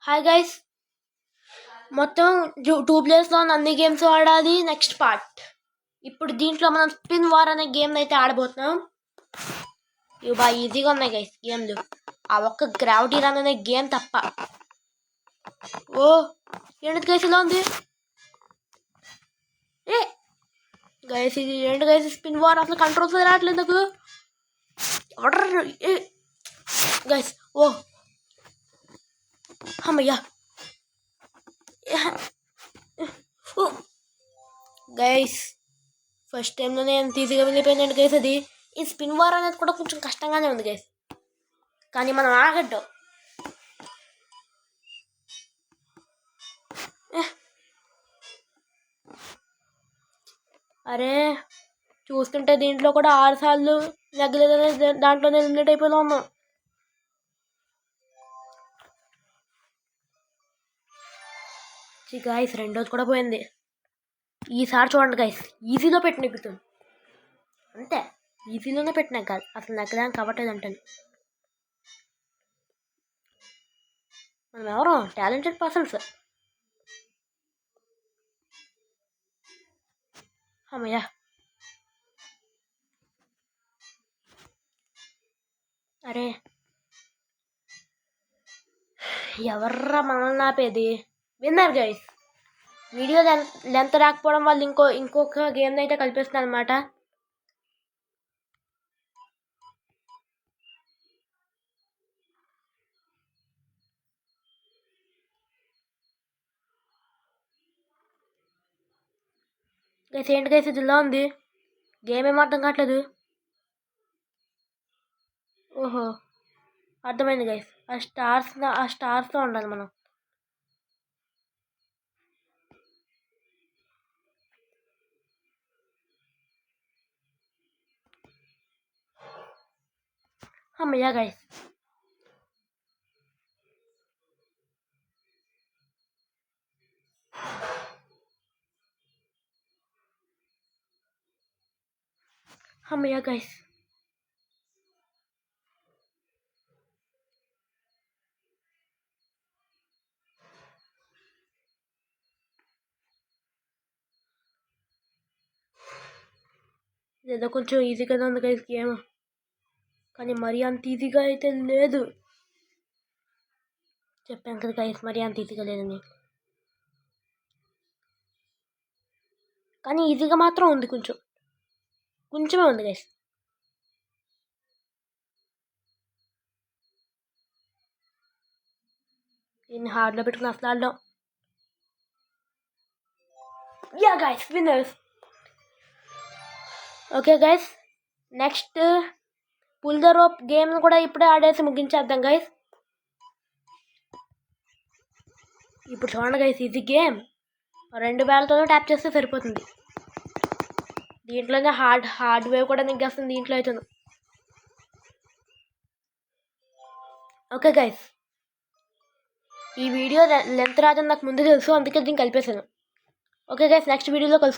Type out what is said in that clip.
Hi guys, మొత్తం 2 ప్లేయర్స్లో అన్ని games ఆడాలి. Next part. ఇప్పుడు దీంట్లో మనం స్పిన్ వార్ అనే గేమ్ అయితే ఆడబోతున్నాం. ఇవి బాగా ఈజీగా ఉన్నాయి గైస్ గేమ్లు. ఆ ఒక్క గ్రావిటీ రన్ అనే గేమ్ తప్ప. ఓ ఏంటి గైస్ ఇలా ఉంది? ఏ గైస్ ఇది ఏంటి గైస్? స్పిన్ వార్ అసలు కంట్రోల్స్ రావట్లేదు నాకు. Order guys. ఓ అమ్మయ్యా గైస్, ఫస్ట్ టైంలోనే ఎంత ఈజీగా వెళ్ళిపోయిందండి గైస్. అది ఈ స్పిన్ వార్ అనేది కూడా కొంచెం కష్టంగానే ఉంది గైస్, కానీ మనం ఆగడ్డాం. అరే చూస్తుంటే దీంట్లో కూడా 6 సార్లు నెగ్గలేదనే దాంట్లోనే ఎలిమినేట్ అయిపోయినా ఉన్నాం. గైస్ రెండోది కూడా పోయింది. ఈసారి చూడండి గైస్, ఈజీలో పెట్టి నెగ్గుతాం. అంతే, ఈజీలోనే పెట్టి నెగ్గాలి, అసలు నెగ్గడానికి అవ్వట్లేదు అంటే. మనం ఎవరో టాలెంటెడ్ పర్సన్స్. అమ్మయ్యా అరే ఎవర్రా మనల్ని ఆపేది? Winner guys. వీడియో లెంత్ రాకపోవడం వల్ల ఇంకొక గేమ్ అయితే కలిపేస్తున్నాను అనమాట. గైస్ ఏంటి గైస్ ఇది ఇలా ఉంది? గేమ్ ఏమో అర్థం కావట్లేదు. ఓహో అర్థమైంది గైస్, ఆ స్టార్స్తో ఉండాలి మనం. అమ్మయ్యా గైస్. అమ్మయ్యా గైస్. ఇదేదో కొంచెం ఈజీగానే ఉంది గైస్ గేమ్, కానీ మరీ అంత ఈజీగా అయితే లేదు. చెప్పాను కదా గైస్, మరీ అంత ఈజీగా లేదని. కానీ ఈజీగా మాత్రం ఉంది, కొంచెమే ఉంది గైస్. దీన్ని హార్డ్లో పెట్టుకుని అసలు ఆడడం. Yeah guys, winners. Okay guys, next pull the rope game కూడా ఇప్పుడే ఆడేసి ముగించేద్దాం గైస్. ఇప్పుడు చూడండి గైస్, ఇది గేమ్ 2 వేలతోనే ట్యాప్ చేస్తే సరిపోతుంది. దీంట్లోనే హార్డ్ వేవ్ కూడా నిగ్గేస్తుంది దీంట్లో అయితే. ఓకే గైస్, ఈ వీడియో లెంత్ రాదని నాకు ముందు తెలుసు, అందుకే దీన్ని కలిపేశాను. ఓకే గైస్, నెక్స్ట్ వీడియోలో కలుసు.